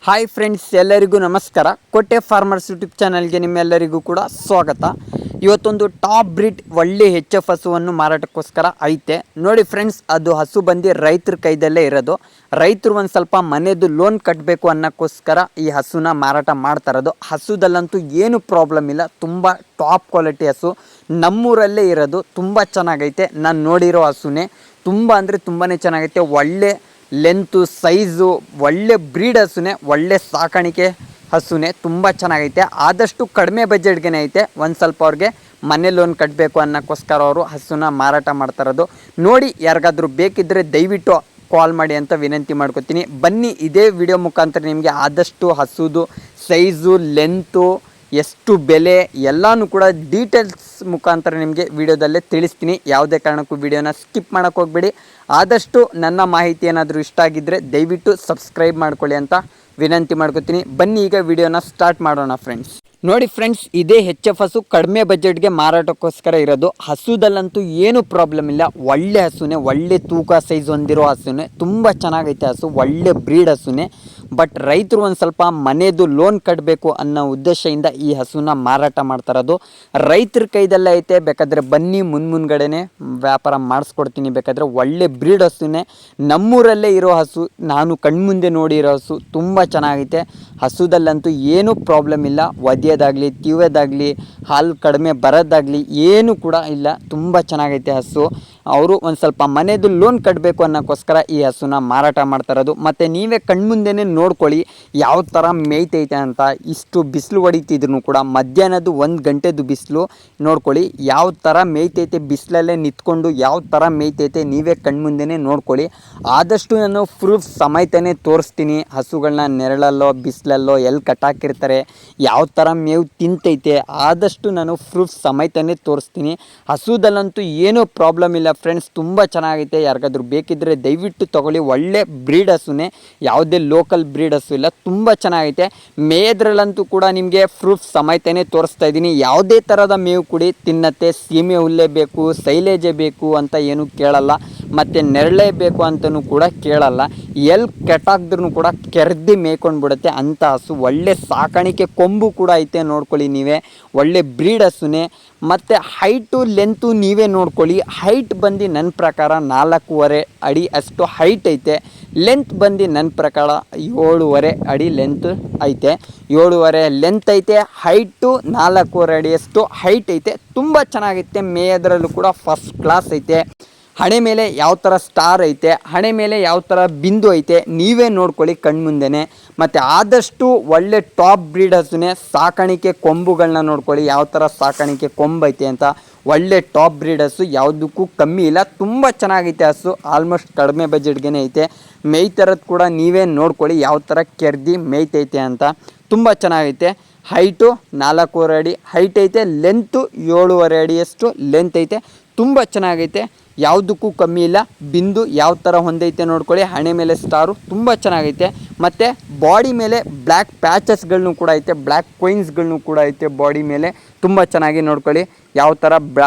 Hi friends, ಎಲ್ಲರಿಗೂ ನಮಸ್ಕಾರ. ಕೋಟೆ ಫಾರ್ಮರ್ಸ್ ಯೂಟ್ಯೂಬ್ ಚಾನಲ್ಗೆ ನಿಮ್ಮೆಲ್ಲರಿಗೂ ಕೂಡ ಸ್ವಾಗತ. ಇವತ್ತೊಂದು ಟಾಪ್ ಬ್ರೀಡ್ ಒಳ್ಳೆ HF ಹಸುವನ್ನು ಮಾರಾಟಕ್ಕೋಸ್ಕರ ಐತೆ ನೋಡಿ ಫ್ರೆಂಡ್ಸ್. ಅದು ಹಸು ಬಂದು ರೈತರ ಕೈದಲ್ಲೇ ಇರೋದು. ರೈತರು ಒಂದು ಸ್ವಲ್ಪ ಮನೆಯದು ಲೋನ್ ಕಟ್ಟಬೇಕು ಅನ್ನೋಕ್ಕೋಸ್ಕರ ಈ ಹಸುನ ಮಾರಾಟ ಮಾಡ್ತಾ ಇರೋದು. ಹಸುದಲ್ಲಂತೂ ಏನು ಪ್ರಾಬ್ಲಮ್ ಇಲ್ಲ, ತುಂಬ ಟಾಪ್ ಕ್ವಾಲಿಟಿ ಹಸು, ನಮ್ಮೂರಲ್ಲೇ ಇರೋದು. ತುಂಬ ಚೆನ್ನಾಗೈತೆ. ನಾನು ನೋಡಿರೋ ಹಸುನೇ ತುಂಬ ಅಂದರೆ ತುಂಬಾ ಚೆನ್ನಾಗೈತೆ. ಒಳ್ಳೆ ಲೆಂತು ಸೈಜು, ಒಳ್ಳೆ ಬ್ರೀಡ್ ಹಸುನೇ, ಒಳ್ಳೆ ಸಾಕಾಣಿಕೆ ಹಸುನೇ, ತುಂಬ ಚೆನ್ನಾಗೈತೆ. ಆದಷ್ಟು ಕಡಿಮೆ ಬಜೆಟ್ಗೆ ಐತೆ. ಒಂದು ಸ್ವಲ್ಪ ಅವ್ರಿಗೆ ಮನೆ ಲೋನ್ ಕಟ್ಟಬೇಕು ಅನ್ನೋಕ್ಕೋಸ್ಕರ ಅವರು ಹಸುನ ಮಾರಾಟ ಮಾಡ್ತಾ ಇರೋದು. ನೋಡಿ, ಯಾರಿಗಾದ್ರೂ ಬೇಕಿದ್ದರೆ ದಯವಿಟ್ಟು ಕಾಲ್ ಮಾಡಿ ಅಂತ ವಿನಂತಿ ಮಾಡ್ಕೊತೀನಿ. ಬನ್ನಿ, ಇದೇ ವಿಡಿಯೋ ಮುಖಾಂತರ ನಿಮಗೆ ಆದಷ್ಟು ಹಸುದು ಸೈಜು, ಲೆಂತು, ಎಷ್ಟು ಬೆಲೆ ಎಲ್ಲನೂ ಕೂಡ ಡೀಟೇಲ್ಸ್ ಮುಖಾಂತರ ನಿಮಗೆ ವಿಡಿಯೋದಲ್ಲೇ ತಿಳಿಸ್ತೀನಿ. ಯಾವುದೇ ಕಾರಣಕ್ಕೂ ವಿಡಿಯೋನ ಸ್ಕಿಪ್ ಮಾಡೋಕ್ಕೆ ಹೋಗಬೇಡಿ. ಆದಷ್ಟು ನನ್ನ ಮಾಹಿತಿ ಏನಾದರೂ ಇಷ್ಟ ಆಗಿದ್ದರೆ ದಯವಿಟ್ಟು ಸಬ್ಸ್ಕ್ರೈಬ್ ಮಾಡ್ಕೊಳ್ಳಿ ಅಂತ ವಿನಂತಿ ಮಾಡ್ಕೊತೀನಿ. ಬನ್ನಿ ಈಗ ವಿಡಿಯೋನ ಸ್ಟಾರ್ಟ್ ಮಾಡೋಣ ಫ್ರೆಂಡ್ಸ್. ನೋಡಿ ಫ್ರೆಂಡ್ಸ್, ಇದೇ HF ಹಸು ಕಡಿಮೆ ಬಜೆಟ್ಗೆ ಮಾರಾಟಕ್ಕೋಸ್ಕರ ಇರೋದು. ಹಸುದಲ್ಲಂತೂ ಏನು ಪ್ರಾಬ್ಲಮ್ ಇಲ್ಲ, ಒಳ್ಳೆ ಹಸುನೇ, ಒಳ್ಳೆ ತೂಕ ಸೈಜ್ ಹೊಂದಿರೋ ಹಸುನೇ, ತುಂಬ ಚೆನ್ನಾಗೈತೆ ಹಸು, ಒಳ್ಳೆ ಬ್ರೀಡ್ ಹಸುನೇ. ಬಟ್ ರೈತರು ಒಂದು ಸ್ವಲ್ಪ ಮನೆಯದು ಲೋನ್ ಕಟ್ಟಬೇಕು ಅನ್ನೋ ಉದ್ದೇಶದಿಂದ ಈ ಹಸುನ ಮಾರಾಟ ಮಾಡ್ತಾ ಇರೋದು. ರೈತರ ಕೈದಲ್ಲೇ ಐತೆ, ಬೇಕಾದರೆ ಬನ್ನಿ ಮುಂದ್ಗಡೆನೆ ವ್ಯಾಪಾರ ಮಾಡಿಸ್ಕೊಡ್ತೀನಿ. ಬೇಕಾದರೆ ಒಳ್ಳೆ ಬ್ರೀಡ್ ಹಸುನೇ, ನಮ್ಮೂರಲ್ಲೇ ಇರೋ ಹಸು, ನಾನು ಕಣ್ಮುಂದೆ ನೋಡಿರೋ ಹಸು, ತುಂಬ ಚೆನ್ನಾಗೈತೆ. ಹಸುದಲ್ಲಂತೂ ಏನೂ ಪ್ರಾಬ್ಲಮ್ ಇಲ್ಲ, ಒದೆಯೋದಾಗಲಿ ತೀವೋದಾಗಲಿ ಹಾಲು ಕಡಿಮೆ ಬರೋದಾಗಲಿ ಏನೂ ಕೂಡ ಇಲ್ಲ. ತುಂಬ ಚೆನ್ನಾಗೈತೆ ಹಸು. ಅವರು ಒಂದು ಸ್ವಲ್ಪ ಮನೆಯದು ಲೋನ್ ಕಟ್ಟಬೇಕು ಅನ್ನೋಕ್ಕೋಸ್ಕರ ಈ ಹಸುನ ಮಾರಾಟ ಮಾಡ್ತಾ ಇರೋದು. ಮತ್ತು ನೀವೇ ಕಣ್ಮುಂದೆನೇ ನೋಡ್ಕೊಳ್ಳಿ ಯಾವ ಥರ ಮೇಯ್ತೈತೆ ಅಂತ. ಇಷ್ಟು ಬಿಸಿಲು ಹೊಡಿತಿದ್ರು ಕೂಡ ಮಧ್ಯಾಹ್ನದ್ದು 1 ಗಂಟೆದು ಬಿಸಿಲು ನೋಡ್ಕೊಳ್ಳಿ ಯಾವ ಥರ ಮೇಯ್ತೈತೆ. ಬಿಸಿಲಲ್ಲೇ ನಿಂತ್ಕೊಂಡು ಯಾವ ಥರ ಮೇಯ್ತೈತೆ ನೀವೇ ಕಣ್ಮುಂದೆನೇ ನೋಡ್ಕೊಳ್ಳಿ. ಆದಷ್ಟು ನಾನು ಪ್ರೂಫ್ ಸಮೇತನೇ ತೋರಿಸ್ತೀನಿ. ಹಸುಗಳನ್ನ ನೆರಳಲ್ಲೋ ಬಿಸಿಲಲ್ಲೋ ಎಲ್ಲಿ ಕಟ್ಟಾಕಿರ್ತಾರೆ, ಯಾವ ಥರ ಮೇವು ತಿಂತೈತೆ, ಆದಷ್ಟು ನಾನು ಪ್ರೂಫ್ ಸಮೇತನೇ ತೋರಿಸ್ತೀನಿ. ಹಸುದಲ್ಲಂತೂ ಏನೂ ಪ್ರಾಬ್ಲಮ್ ಇಲ್ಲ ಫ್ರೆಂಡ್ಸ್, ತುಂಬ ಚೆನ್ನಾಗೈತೆ. ಯಾರಿಗಾದ್ರೂ ಬೇಕಿದ್ದರೆ ದಯವಿಟ್ಟು ತೊಗೊಳ್ಳಿ. ಒಳ್ಳೆ ಬ್ರೀಡ್ ಹಸುನೇ, ಯಾವುದೇ ಲೋಕಲ್ ಬ್ರೀಡ್ ಹಸು ಇಲ್ಲ, ತುಂಬ ಚೆನ್ನಾಗೈತೆ. ಮೇದ್ರಲ್ಲಂತೂ ಕೂಡ ನಿಮಗೆ ಪ್ರೂಫ್ ಸಮೇತನೇ ತೋರಿಸ್ತಾ ಇದ್ದೀನಿ. ಯಾವುದೇ ಥರದ ಮೇವು ಕುಡಿ ತಿನ್ನತ್ತೆ. ಸೀಮೆ ಹುಲ್ಲೇ ಬೇಕು, ಸೈಲೇಜೇ ಬೇಕು ಅಂತ ಏನೂ ಕೇಳಲ್ಲ, ಮತ್ತು ನೆರಳೇ ಬೇಕು ಅಂತಲೂ ಕೂಡ ಕೇಳಲ್ಲ. ಎಲ್ಲಿ ಕೆಟ್ಟಾಕಿದ್ರೂ ಕೂಡ ಕೆರೆದು ಮೇಯ್ಕೊಂಡು ಬಿಡುತ್ತೆ ಅಂಥ ಹಸು. ಒಳ್ಳೆ ಸಾಕಾಣಿಕೆ ಕೊಂಬು ಕೂಡ ಐತೆ, ನೋಡ್ಕೊಳ್ಳಿ ನೀವೇ. ಒಳ್ಳೆ ಬ್ರೀಡ್ ಹಸುನೇ. ಮತ್ತು ಹೈಟು ಲೆಂತು ನೀವೇ ನೋಡ್ಕೊಳ್ಳಿ. ಹೈಟ್ ಬಂದು ನನ್ನ ಪ್ರಕಾರ 4.5 ಅಡಿ ಅಷ್ಟು ಹೈಟ್ ಐತೆ. ಲೆಂತ್ ಬಂದು ನನ್ನ ಪ್ರಕಾರ 7.5 ಅಡಿ ಲೆಂತ್ ಐತೆ. 7.5 ಲೆಂತ್ ಐತೆ. ಹೈಟು 4.5 ಅಡಿಯಷ್ಟು ಹೈಟ್ ಐತೆ. ತುಂಬ ಚೆನ್ನಾಗೈತೆ. ಮೇಯೋದ್ರಲ್ಲೂ ಕೂಡ ಫಸ್ಟ್ ಕ್ಲಾಸ್ ಐತೆ. ಹಣೆ ಮೇಲೆ ಯಾವ ಥರ ಸ್ಟಾರ್ ಐತೆ, ಹಣೆ ಮೇಲೆ ಯಾವ ಥರ ಬಿಂದು ಐತೆ ನೀವೇ ನೋಡ್ಕೊಳ್ಳಿ ಕಣ್ಮುಂದೆನೇ. ಮತ್ತು ಆದಷ್ಟು ಒಳ್ಳೆ ಟಾಪ್ ಬ್ರೀಡ್ ಹಸುನೇ. ಸಾಕಾಣಿಕೆ ಕೊಂಬುಗಳನ್ನ ನೋಡ್ಕೊಳ್ಳಿ ಯಾವ ಥರ ಸಾಕಾಣಿಕೆ ಕೊಂಬೈತೆ ಅಂತ. ಒಳ್ಳೆ ಟಾಪ್ ಬ್ರೀಡ್ ಹಸು, ಯಾವುದಕ್ಕೂ ಕಮ್ಮಿ ಇಲ್ಲ, ತುಂಬ ಚೆನ್ನಾಗೈತೆ ಹಸು. ಆಲ್ಮೋಸ್ಟ್ ಕಡಿಮೆ ಬಜೆಟ್ಗೆ ಐತೆ. ಮೇಯ್ತರದ್ದು ಕೂಡ ನೀವೇ ನೋಡ್ಕೊಳ್ಳಿ ಯಾವ ಥರ ಕೆರ್ದಿ ಮೇಯ್ತೈತೆ ಅಂತ. ತುಂಬ ಚೆನ್ನಾಗೈತೆ. ಹೈಟು 4.5 ಅಡಿ ಹೈಟ್ ಐತೆ. ಲೆಂತು 7.5 ಅಡಿಯಷ್ಟು ಲೆಂತ್ ಐತೆ. ತುಂಬ ಚೆನ್ನಾಗೈತೆ, ಯಾವುದಕ್ಕೂ ಕಮ್ಮಿ ಇಲ್ಲ. ಬಿಂದು ಯಾವ ಥರ ಹೊಂದೈತೆ ನೋಡ್ಕೊಳ್ಳಿ. ಹಣೆ ಮೇಲೆ ಸ್ಟಾರು ತುಂಬ ಚೆನ್ನಾಗೈತೆ. ಮತ್ತು ಬಾಡಿ ಮೇಲೆ ಬ್ಲ್ಯಾಕ್ ಪ್ಯಾಚಸ್ಗಳನ್ನೂ ಕೂಡ ಐತೆ, ಬ್ಲ್ಯಾಕ್ ಕೊಯಿನ್ಸ್ಗಳನ್ನೂ ಕೂಡ ಐತೆ ಬಾಡಿ ಮೇಲೆ. ತುಂಬ ಚೆನ್ನಾಗಿ ನೋಡ್ಕೊಳ್ಳಿ ಯಾವ ಥರ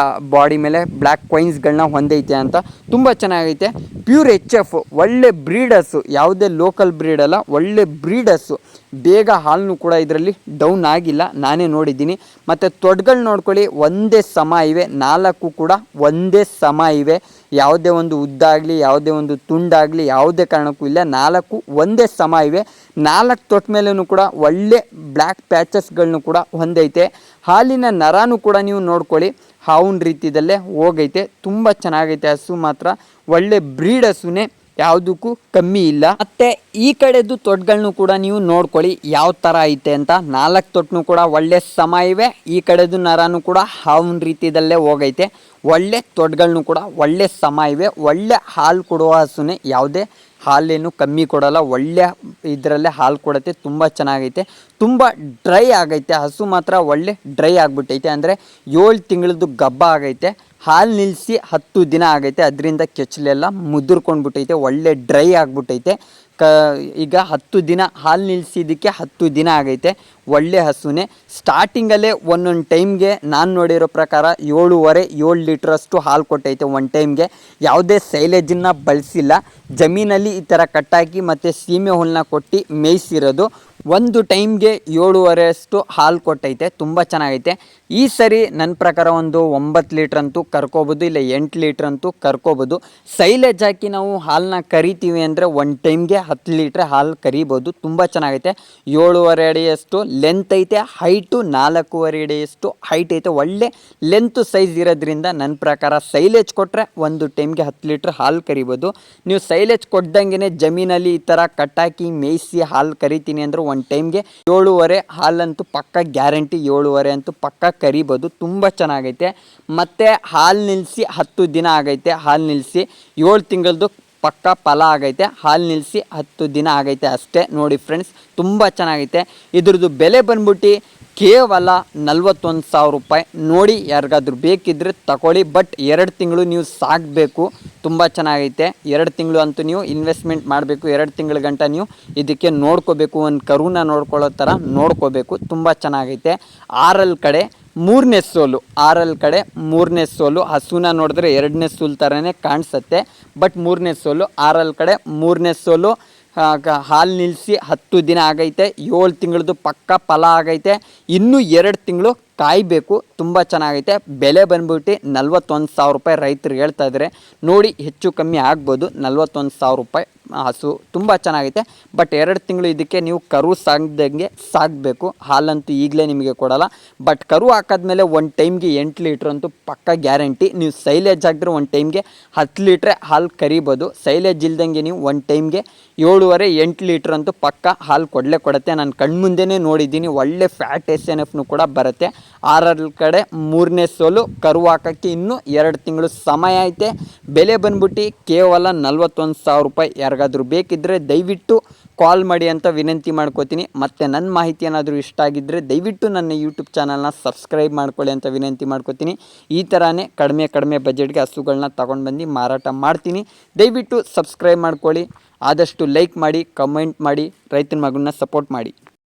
ಬಾಡಿ ಮೇಲೆ ಬ್ಲ್ಯಾಕ್ ಕೊಯಿನ್ಸ್ಗಳನ್ನ ಹೊಂದೈತೆ ಅಂತ. ತುಂಬ ಚೆನ್ನಾಗೈತೆ. ಪ್ಯೂರ್ HF ಒಳ್ಳೆ ಬ್ರೀಡ್ ಹಸು, ಯಾವುದೇ ಲೋಕಲ್ ಬ್ರೀಡ್ ಅಲ್ಲ, ಒಳ್ಳೆ ಬ್ರೀಡ್ ಹಸು. ಬೇಗ ಹಾಲನ್ನು ಕೂಡ ಇದರಲ್ಲಿ ಡೌನ್ ಆಗಿಲ್ಲ, ನಾನೇ ನೋಡಿದ್ದೀನಿ. ಮತ್ತು ತೊಡ್ಗಳು ನೋಡ್ಕೊಳ್ಳಿ ಒಂದೇ ಸಮ ಇವೆ, 4 ಕೂಡ ಒಂದೇ ಸಮ ಇವೆ. ಯಾವುದೇ ಒಂದು ಉದ್ದಾಗಲಿ ಯಾವುದೇ ಒಂದು ತುಂಡಾಗಲಿ ಯಾವುದೇ ಕಾರಣಕ್ಕೂ ಇಲ್ಲ, 4 ಒಂದೇ ಸಮ ಇವೆ. 4 ತೊಟ್ಟ ಮೇಲೂ ಕೂಡ ಒಳ್ಳೆ ಬ್ಲ್ಯಾಕ್ ಪ್ಯಾಚಸ್ಗಳನ್ನೂ ಕೂಡ ಹೊಂದೈತೆ. ಹಾಲಿನ ನರಾನು ಕೂಡ ನೀವು ನೋಡ್ಕೊಳ್ಳಿ ಹಾವಿನ ರೀತಿಯಲ್ಲೇ ಹೋಗೈತೆ. ತುಂಬ ಚೆನ್ನಾಗೈತೆ ಹಸು ಮಾತ್ರ. ಒಳ್ಳೆ ಬ್ರೀಡ್ ಹಸುನೇ, ಯಾವುದಕ್ಕೂ ಕಮ್ಮಿ ಇಲ್ಲ. ಮತ್ತು ಈ ಕಡೆದು ತೊಟ್ಗಳನ್ನೂ ಕೂಡ ನೀವು ನೋಡ್ಕೊಳ್ಳಿ ಯಾವ ಥರ ಐತೆ ಅಂತ. 4 ತೊಟ್ಟನು ಕೂಡ ಒಳ್ಳೆ ಸಮ ಇವೆ. ಈ ಕಡೆದು ನರಾನು ಕೂಡ ಹಾವಿನ ರೀತಿಯಲ್ಲೇ ಹೋಗೈತೆ. ಒಳ್ಳೆ ತೊಟ್ಗಳನ್ನೂ ಕೂಡ ಒಳ್ಳೆ ಸಮ ಇವೆ. ಒಳ್ಳೆ ಹಾಲು ಕೊಡುವ ಹಸುನೇ, ಯಾವುದೇ ಹಾಲೇನು ಕಮ್ಮಿ ಕೊಡೋಲ್ಲ, ಒಳ್ಳೆ ಇದರಲ್ಲೇ ಹಾಲು ಕೊಡುತ್ತೆ. ತುಂಬ ಚೆನ್ನಾಗೈತೆ. ತುಂಬ ಡ್ರೈ ಆಗೈತೆ ಹಸು ಮಾತ್ರ, ಒಳ್ಳೆ ಡ್ರೈ ಆಗಿಬಿಟ್ಟೈತೆ. ಅಂದರೆ 7 ತಿಂಗಳದ್ದು ಗಬ್ಬ ಆಗೈತೆ. ಹಾಲು ನಿಲ್ಲಿಸಿ 10 ದಿನ ಆಗೈತೆ. ಅದರಿಂದ ಕೆಚ್ಚಲೆಲ್ಲ ಮುದುರ್ಕೊಂಡ್ಬಿಟ್ಟೈತೆ, ಒಳ್ಳೆ ಡ್ರೈ ಆಗಿಬಿಟ್ಟೈತೆ. ಈಗ 10 ದಿನ ಹಾಲು ನಿಲ್ಲಿಸಿದ್ದಕ್ಕೆ 10 ದಿನ ಆಗೈತೆ. ಒಳ್ಳೆ ಹಸುನೇ. ಸ್ಟಾರ್ಟಿಂಗಲ್ಲೇ ಒಂದೊಂದು ಟೈಮ್ಗೆ ನಾನು ನೋಡಿರೋ ಪ್ರಕಾರ 7.5-7 ಲೀಟ್ರಷ್ಟು ಹಾಲು ಕೊಟ್ಟೈತೆ ಒಂದು ಟೈಮ್ಗೆ. ಯಾವುದೇ ಸೈಲೇಜನ್ನು ಬಳಸಿಲ್ಲ, ಜಮೀನಲ್ಲಿ ಈ ಥರ ಕಟ್ಟಾಕಿ ಮತ್ತು ಸೀಮೆ ಹುಲ್ಲನ್ನ ಕೊಟ್ಟು ಮೇಯಿಸಿರೋದು. ಒಂದು ಟೈಮ್ಗೆ 7.5 ಅಷ್ಟು ಹಾಲು ಕೊಟ್ಟೈತೆ, ತುಂಬ ಚೆನ್ನಾಗೈತೆ. ಈ ಸರಿ ನನ್ನ ಪ್ರಕಾರ ಒಂದು 9 ಲೀಟ್ರ್ ಅಂತೂ ಕರ್ಕೋಬೋದು, ಇಲ್ಲ 8 ಲೀಟ್ರ್ ಅಂತೂ ಕರ್ಕೋಬೋದು. ಸೈಲೇಜ್ ಹಾಕಿ ನಾವು ಹಾಲನ್ನ ಕರಿತೀವಿ ಅಂದರೆ ಒಂದು ಟೈಮ್ಗೆ 10 ಲೀಟ್ರ್ ಹಾಲು ಕರಿಬೋದು. ತುಂಬ ಚೆನ್ನಾಗೈತೆ. 7.5 ಅಡಿಯಷ್ಟು ಲೆಂತ್ ಐತೆ, ಹೈಟು 4.5 ಅಡಿಯಷ್ಟು ಹೈಟ್ ಐತೆ. ಒಳ್ಳೆ ಲೆಂತ್ ಸೈಜ್ ಇರೋದ್ರಿಂದ ನನ್ನ ಪ್ರಕಾರ ಸೈಲೇಜ್ ಕೊಟ್ಟರೆ ಒಂದು ಟೈಮ್ಗೆ 10 ಲೀಟ್ರ್ ಹಾಲು ಕರಿಬೋದು. ನೀವು ಸೈಲೇಜ್ ಕೊಡ್ದಂಗೆ ಜಮೀನಲ್ಲಿ ಈ ಥರ ಕಟ್ಟಾಕಿ ಮೇಯಿಸಿ ಹಾಲು ಕರಿತೀನಿ ಅಂದರೆ ಒಂದು ಟೈಮ್ಗೆ 7.5 ಹಾಲಂತೂ ಪಕ್ಕ ಗ್ಯಾರಂಟಿ, 7.5 ಅಂತೂ ಪಕ್ಕ ಕರಿಬೋದು. ತುಂಬ ಚೆನ್ನಾಗೈತೆ. ಮತ್ತು ಹಾಲು ನಿಲ್ಲಿಸಿ 10 ದಿನ ಆಗೈತೆ. ಹಾಲು ನಿಲ್ಲಿಸಿ 7 ತಿಂಗಳದ್ದು ಪಕ್ಕ ಫಲ ಆಗೈತೆ. ಹಾಲು ನಿಲ್ಲಿಸಿ 10 ದಿನ ಆಗೈತೆ ಅಷ್ಟೇ. ನೋಡಿ ಫ್ರೆಂಡ್ಸ್, ತುಂಬ ಚೆನ್ನಾಗೈತೆ. ಇದ್ರದ್ದು ಬೆಲೆ ಬಂದ್ಬಿಟ್ಟು ಕೇವಲ 41,000 ರೂಪಾಯಿ. ನೋಡಿ, ಯಾರಿಗಾದ್ರೂ ಬೇಕಿದ್ದರೆ ತಗೊಳ್ಳಿ. ಬಟ್ 2 ತಿಂಗಳು ನೀವು ಸಾಕಬೇಕು. ತುಂಬ ಚೆನ್ನಾಗೈತೆ. 2 ತಿಂಗಳು ಅಂತೂ ನೀವು ಇನ್ವೆಸ್ಟ್ಮೆಂಟ್ ಮಾಡಬೇಕು. 2 ತಿಂಗಳ ಗಂಟ ನೀವು ಇದಕ್ಕೆ ನೋಡ್ಕೋಬೇಕು, ಒಂದು ಕರುನ ನೋಡ್ಕೊಳ್ಳೋ ಥರ ನೋಡ್ಕೋಬೇಕು. ತುಂಬ ಚೆನ್ನಾಗೈತೆ. 6 ಕಡೆ 3ನೇ ಸೋಲು, 6 ಕಡೆ 3ನೇ ಸೋಲು. ಹಸುನ ನೋಡಿದ್ರೆ 2ನೇ ಸೋಲು ಥರನೇ ಕಾಣಿಸುತ್ತೆ, ಬಟ್ 3ನೇ ಸೋಲು. 6 ಕಡೆ 3ನೇ ಸೋಲು. ಹಾಲು ನಿಲ್ಲಿಸಿ 10 ದಿನ ಆಗೈತೆ. 7 ತಿಂಗಳದ್ದು ಪಕ್ಕ ಫಲ ಆಗೈತೆ. ಇನ್ನೂ 2 ತಿಂಗಳು ಕಾಯಬೇಕು. ತುಂಬ ಚೆನ್ನಾಗೈತೆ. ಬೆಲೆ ಬಂದ್ಬಿಟ್ಟು 41,000 ರೂಪಾಯಿ ರೈತರು ಹೇಳ್ತಾ ಇದ್ದಾರೆ. ನೋಡಿ, ಹೆಚ್ಚು ಕಮ್ಮಿ ಆಗ್ಬೋದು. 41,000 ರೂಪಾಯಿ ಹಸು ತುಂಬ ಚೆನ್ನಾಗೈತೆ. ಬಟ್ 2 ತಿಂಗಳು ಇದಕ್ಕೆ ನೀವು ಕರು ಸಾಕ್ದಂಗೆ ಸಾಕಬೇಕು. ಹಾಲಂತೂ ಈಗಲೇ ನಿಮಗೆ ಕೊಡಲ್ಲ. ಬಟ್ ಕರು ಹಾಕಾದ್ಮೇಲೆ ಒಂದು ಟೈಮ್ಗೆ 8 ಲೀಟ್ರ್ ಅಂತೂ ಪಕ್ಕ ಗ್ಯಾರಂಟಿ. ನೀವು ಸೈಲೇಜ್ ಹಾಕಿದ್ರೆ ಒಂದು ಟೈಮ್ಗೆ 10 ಲೀಟ್ರ್ ಹಾಲು ಕರಿಬೋದು. ಸೈಲೇಜ್ ಇಲ್ದಂಗೆ ನೀವು ಒಂದು ಟೈಮ್ಗೆ 7.5-8 ಲೀಟ್ರ್ ಅಂತೂ ಪಕ್ಕ ಹಾಲು ಕೊಡುತ್ತೆ. ನಾನು ಕಣ್ಮುಂದೆನೇ ನೋಡಿದ್ದೀನಿ. ಒಳ್ಳೆ ಫ್ಯಾಟ್ SNFನೂ ಕೂಡ ಬರುತ್ತೆ. 6 ಕಡೆ 3ನೇ ಸೋಲು. ಕರು ಹಾಕೋಕ್ಕೆ ಇನ್ನೂ 2 ತಿಂಗಳು ಸಮಯ ಐತೆ. ಬೆಲೆ ಬಂದ್ಬಿಟ್ಟು ಕೇವಲ 41,000 ರೂಪಾಯಿ. ಯಾರಿಗಾದ್ರೂ ಬೇಕಿದ್ದರೆ ದಯವಿಟ್ಟು ಕಾಲ್ ಮಾಡಿ ಅಂತ ವಿನಂತಿ ಮಾಡ್ಕೋತೀನಿ. ಮತ್ತು ನನ್ನ ಮಾಹಿತಿ ಏನಾದರೂ ಇಷ್ಟ ಆಗಿದ್ದರೆ ದಯವಿಟ್ಟು ನನ್ನ ಯೂಟ್ಯೂಬ್ ಚಾನಲ್ನ ಸಬ್ಸ್ಕ್ರೈಬ್ ಮಾಡ್ಕೊಳ್ಳಿ ಅಂತ ವಿನಂತಿ ಮಾಡ್ಕೋತೀನಿ. ಈ ಥರನೇ ಕಡಿಮೆ ಬಜೆಟ್ಗೆ ಹಸುಗಳನ್ನ ತೊಗೊಂಡು ಬಂದು ಮಾರಾಟ ಮಾಡ್ತೀನಿ. ದಯವಿಟ್ಟು ಸಬ್ಸ್ಕ್ರೈಬ್ ಮಾಡ್ಕೊಳ್ಳಿ. ಆದಷ್ಟು ಲೈಕ್ ಮಾಡಿ, ಕಮೆಂಟ್ ಮಾಡಿ, ರೈತನ ಮಗನ ಸಪೋರ್ಟ್ ಮಾಡಿ.